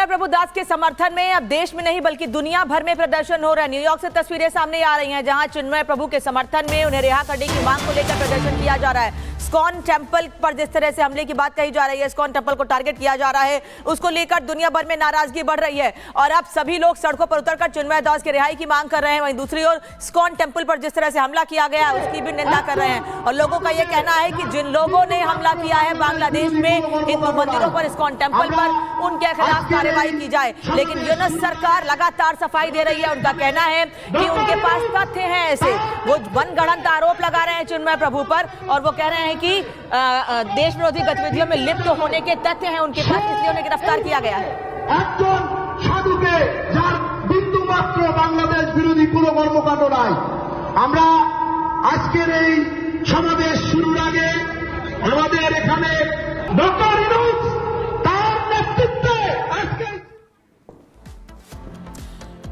चिन्मय प्रभु दास के समर्थन में अब देश में नहीं बल्कि दुनिया भर में प्रदर्शन हो रहा है। न्यूयॉर्क से तस्वीरें सामने आ रही हैं जहां चिन्मय प्रभु के समर्थन में उन्हें रिहा करने की मांग को लेकर प्रदर्शन किया जा रहा है। इस्कॉन टेंपल पर जिस तरह से हमले की बात कही जा रही है, इस्कॉन टेंपल को टारगेट किया जा रहा है, उसको लेकर दुनिया भर में नाराजगी बढ़ रही है और अब सभी लोग सड़कों पर उतरकर चिन्मय दास की रिहाई की मांग कर रहे हैं। वहीं दूसरी ओर इस्कॉन टेंपल पर जिस तरह से हमला किया गया है उसकी भी निंदा कर रहे हैं और लोगों का यह कहना है कि जिन लोगों ने हमला किया है बांग्लादेश में हिंदू मंदिरों पर, इस्कॉन टेंपल पर, उनके खिलाफ कार्रवाई की जाए। लेकिन यूनुस सरकार लगातार सफाई दे रही है। उनका कहना है कि उनके पास तथ्य हैं ऐसे, वो मनगढ़ंत आरोप लगा रहे हैं चिन्मय प्रभु पर और वो कह रहे हैं कि देश विरोधी गतिविधियों में लिप्त होने के तथ्य हैं उनके पास, इसलिए उन्हें गिरफ्तार किया गया है। সাধুকে যার বিন্দু মাত্র বাংলাদেশ বিরোধী কোনো কর্মকাণ্ড নাই। আমরা আজকের এই সমাবেশ শুরুর আগে আমাদের এখানে ডক্টর ইউনুস তার নেতৃত্বে আজকে।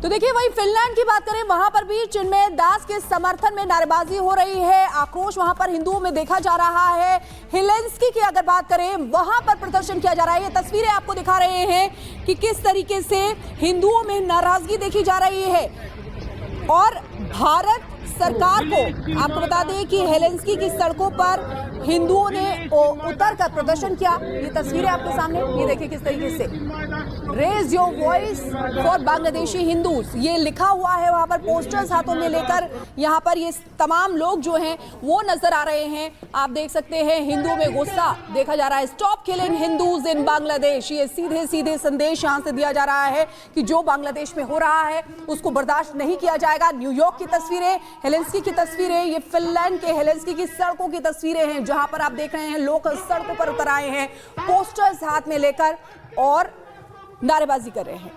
तो देखिए वहीं फिनलैंड की बात करें, वहां पर भी चिन्मय दास के समर्थन में नारेबाजी हो रही है, आक्रोश वहां पर हिंदुओं में देखा जा रहा है। हेलेंस्की की अगर बात करें, वहां पर प्रदर्शन किया जा रहा है। ये तस्वीरें आपको दिखा रहे हैं कि किस तरीके से हिंदुओं में नाराजगी देखी जा रही है और भारत सरकार को आपको बता दें कि हेलेंस्की की सड़कों पर हिंदुओं ने उतर कर प्रदर्शन किया। ये तस्वीरें आपके सामने, ये देखिए किस तरीके से raise your voice for Bangladeshi Hindus ये लिखा हुआ है। वहां पर पोस्टर्स हाथों में लेकर यहाँ पर ये तमाम लोग जो हैं वो नजर आ रहे हैं। आप देख सकते हैं हिंदुओं में गुस्सा देखा जा रहा है। स्टॉप किलिंग हिंदूज इन बांग्लादेश, ये सीधे सीधे संदेश यहाँ से दिया जा रहा है कि जो बांग्लादेश में हो रहा है उसको बर्दाश्त नहीं किया जाएगा। न्यूयॉर्क की तस्वीरें, हेलेंस्की की तस्वीरें, ये फिनलैंड के हेलेंस्की की सड़कों की तस्वीरें हैं जहां पर आप देख रहे हैं लोग सड़कों पर उतर आए हैं पोस्टर्स हाथ में लेकर और नारेबाजी कर रहे हैं।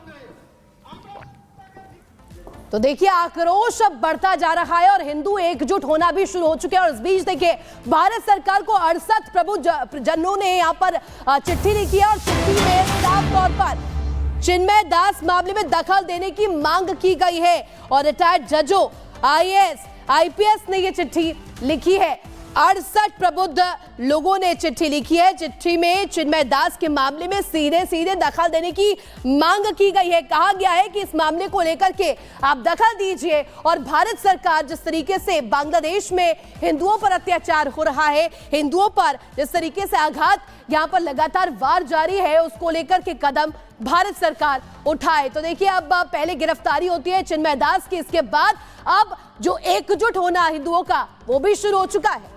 तो देखिए आक्रोश अब बढ़ता जा रहा है और हिंदू एकजुट होना भी शुरू हो चुके हैं। और इस बीच देखिए भारत सरकार को 68 प्रबुद्ध जनों ने यहां पर चिट्ठी लिखी है और चिट्ठी में साफ तौर पर चिन्मय दास मामले में दखल देने की मांग की गई है और रिटायर्ड जजों, आईएएस, आईपीएस ने यह चिट्ठी लिखी है। 68 प्रबुद्ध लोगों ने चिट्ठी लिखी है। चिट्ठी में चिन्मय दास के मामले में सीधे सीधे दखल देने की मांग की गई है। कहा गया है कि इस मामले को लेकर के आप दखल दीजिए और भारत सरकार जिस तरीके से बांग्लादेश में हिंदुओं पर अत्याचार हो रहा है, हिंदुओं पर जिस तरीके से आघात यहाँ पर लगातार वार जारी है, उसको लेकर के कदम भारत सरकार उठाए। तो देखिए अब पहले गिरफ्तारी होती है चिन्मय दास की, इसके बाद अब जो एकजुट होना हिंदुओं का वो भी शुरू हो चुका है।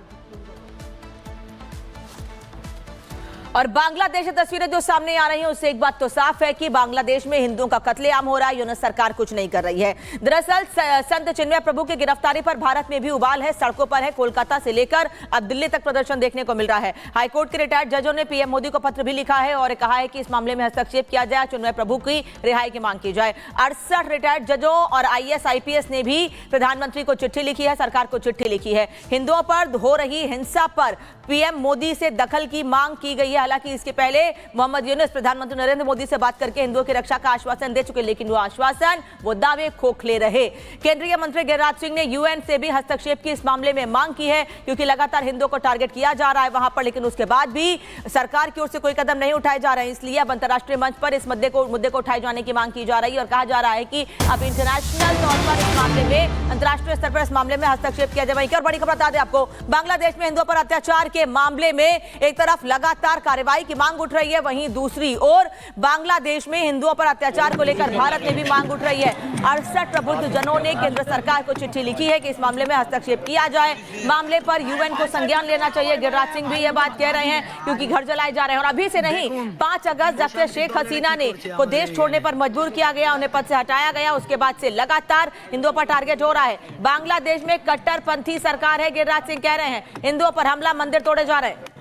और बांग्लादेश की तस्वीरें जो सामने आ रही हैं उससे एक बात तो साफ है कि बांग्लादेश में हिंदुओं का कत्लेआम हो रहा है, यूनुस सरकार कुछ नहीं कर रही है। दरअसल संत चिन्मय प्रभु की गिरफ्तारी पर भारत में भी उबाल है, सड़कों पर है। कोलकाता से लेकर अब दिल्ली तक प्रदर्शन देखने को मिल रहा है। हाईकोर्ट के रिटायर्ड जजों ने पीएम मोदी को पत्र भी लिखा है और कहा है कि इस मामले में हस्तक्षेप किया जाए, चिन्मय प्रभु की रिहाई की मांग की जाए। 68 रिटायर्ड जजों और आईएएस, आईपीएस ने भी प्रधानमंत्री को चिट्ठी लिखी है, सरकार को चिट्ठी लिखी है। हिंदुओं पर हो रही हिंसा पर पीएम मोदी से दखल की मांग की गई है। हालांकि इसके पहले मोहम्मद यूनुस प्रधानमंत्री नरेंद्र मोदी से बात करके हिंदुओं की रक्षा का आश्वासन दे चुके, लेकिन वो आश्वासन, वो दावे खोखले रहे। केंद्रीय मंत्री गिरिराज सिंह ने यूएन से भी हस्तक्षेप की इस मामले में मांग की है क्योंकि लगातार हिंदुओं को टारगेट किया जा रहा है वहां पर, लेकिन उसके बाद भी सरकार की ओर से कोई कदम नहीं उठाए जा रहे हैं। इसलिए अब अंतर्राष्ट्रीय मंच पर इस मुद्दे को उठाए जाने की मांग की जा रही है और कहा जा रहा है कि अब इंटरनेशनल तौर पर इस मामले में, अंतर्राष्ट्रीय स्तर पर इस मामले में हस्तक्षेप किया जाए। और बड़ी खबर बता दें आपको, बांग्लादेश में हिंदुओं पर अत्याचार के मामले में एक तरफ लगातार कार्रवाई की मांग उठ रही है, वहीं दूसरी ओर बांग्लादेश में हिंदुओं पर अत्याचार को लेकर भारत में भी मांग उठ रही है। 68 प्रबुद्ध जनों ने केंद्र सरकार को चिट्ठी लिखी है कि इस मामले में हस्तक्षेप किया जाए, मामले पर यूएन को संज्ञान लेना चाहिए। गिरिराज सिंह भी यह बात कह रहे हैं क्योंकि घर जलाए जा रहे हैं और अभी से नहीं, 5 अगस्त जब शेख हसीना ने को देश छोड़ने पर मजबूर किया गया, उन्हें पद से हटाया गया, उसके बाद से लगातार हिंदुओं पर टारगेट हो रहा है। बांग्लादेश में कट्टरपंथी सरकार है, गिरिराज सिंह कह रहे हैं हिंदुओं पर हमला, मंदिर तोड़े जा रहे हैं।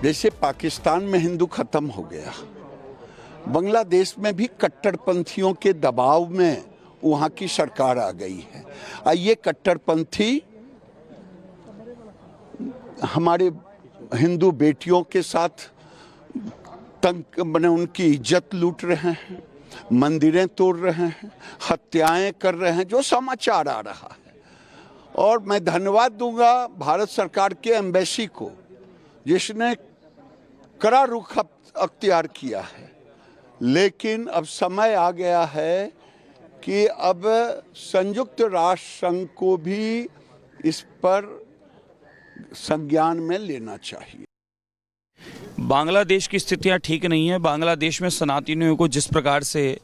जैसे पाकिस्तान में हिंदू खत्म हो गया, बांग्लादेश में भी कट्टरपंथियों के दबाव में वहां की सरकार आ गई है। ये कट्टरपंथी हमारे हिंदू बेटियों के साथ तंग बने, उनकी इज्जत लूट रहे हैं, मंदिरें तोड़ रहे हैं, हत्याएं कर रहे हैं, जो समाचार आ रहा है। और मैं धन्यवाद दूंगा भारत सरकार के एम्बेसी को, जिसने कड़ा रुख अख्तियार किया है। लेकिन अब समय आ गया है कि अब संयुक्त राष्ट्र संघ को भी इस पर संज्ञान में लेना चाहिए। बांग्लादेश की स्थितियां ठीक नहीं है। बांग्लादेश में सनातनियों को जिस प्रकार से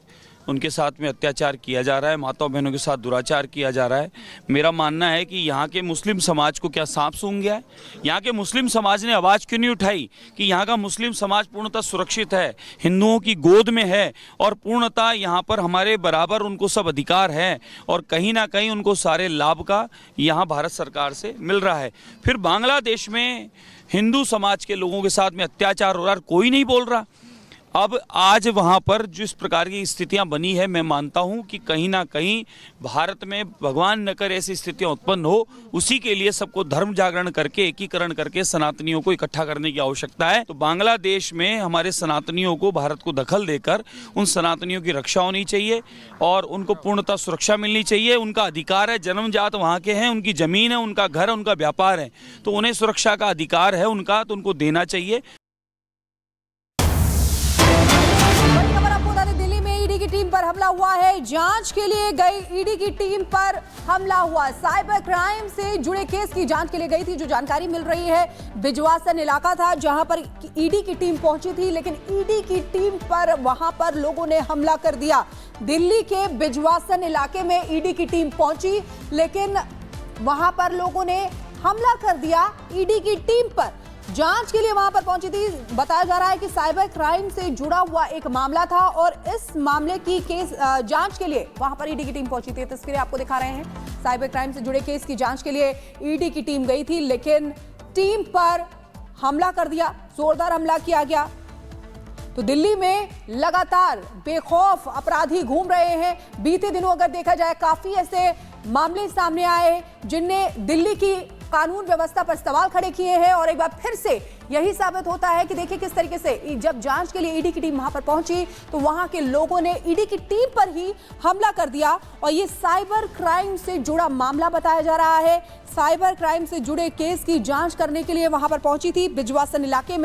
उनके साथ में अत्याचार किया जा रहा है, माताओं बहनों के साथ दुराचार किया जा रहा है, मेरा मानना है कि यहाँ के मुस्लिम समाज को क्या सांप सूंघ गया है? यहाँ के मुस्लिम समाज ने आवाज़ क्यों नहीं उठाई कि यहाँ का मुस्लिम समाज पूर्णतः सुरक्षित है, हिंदुओं की गोद में है और पूर्णतः यहाँ पर हमारे बराबर उनको सब अधिकार है और कहीं ना कहीं उनको सारे लाभ का यहाँ भारत सरकार से मिल रहा है। फिर बांग्लादेश में हिंदू समाज के लोगों के साथ में अत्याचार हो रहा है, कोई नहीं बोल रहा। अब आज वहाँ पर जिस प्रकार की स्थितियाँ बनी है, मैं मानता हूँ कि कहीं ना कहीं भारत में भगवान न करे ऐसी स्थितियाँ उत्पन्न हो, उसी के लिए सबको धर्म जागरण करके एकीकरण करके सनातनियों को इकट्ठा करने की आवश्यकता है। तो बांग्लादेश में हमारे सनातनियों को भारत को दखल देकर उन सनातनियों की रक्षा होनी चाहिए और उनको पूर्णतः सुरक्षा मिलनी चाहिए। उनका अधिकार है, जन्मजात वहाँ के हैं, उनकी ज़मीन है, उनका घर है, उनका व्यापार है, तो उन्हें सुरक्षा का अधिकार है उनका, तो उनको देना चाहिए। दिल्ली में ईडी की टीम पर हमला हुआ है। जांच के लिए गई ईडी की टीम पर हमला हुआ। साइबर क्राइम से जुड़े केस की जांच के लिए गई थी। जो जानकारी मिल रही है, बिजवासन इलाका था जहां पर ईडी की टीम पहुंची थी, लेकिन ईडी की टीम पर वहां पर लोगों ने हमला कर दिया। दिल्ली के बिजवासन इलाके में ईडी की टीम पहुंची, लेकिन वहां पर लोगों ने हमला कर दिया ईडी की टीम पर। जांच के लिए वहां पर पहुंची थी। बताया जा रहा है कि साइबर क्राइम से जुड़ा हुआ एक मामला था और इस मामले की केस जांच के लिए वहां पर ईडी की टीम पहुंची थी। तस्वीरें आपको दिखा रहे हैं। साइबर क्राइम से जुड़े केस की जांच के लिए ईडी की टीम गई थी, लेकिन टीम पर हमला कर दिया, जोरदार हमला किया गया। तो दिल्ली में लगातार बेखौफ अपराधी घूम रहे हैं। बीते दिनों अगर देखा जाए, काफी ऐसे मामले सामने आए जिनने दिल्ली की कानून व्यवस्था पर सवाल खड़े किए हैं और एक बार फिर से यही साबित होता है कि देखिए किस तरीके से जब जांच के लिए ईडी की टीम वहां पर पहुंची तो वहां के लोगों ने ईडी की टीम पर ही हमला कर दिया। और ये साइबर क्राइम से जुड़ा मामला बताया जा रहा है। साइबर क्राइम से जुड़े केस की जांच करने के लिए वहां पर पहुंची थी बिजवासन इलाके में।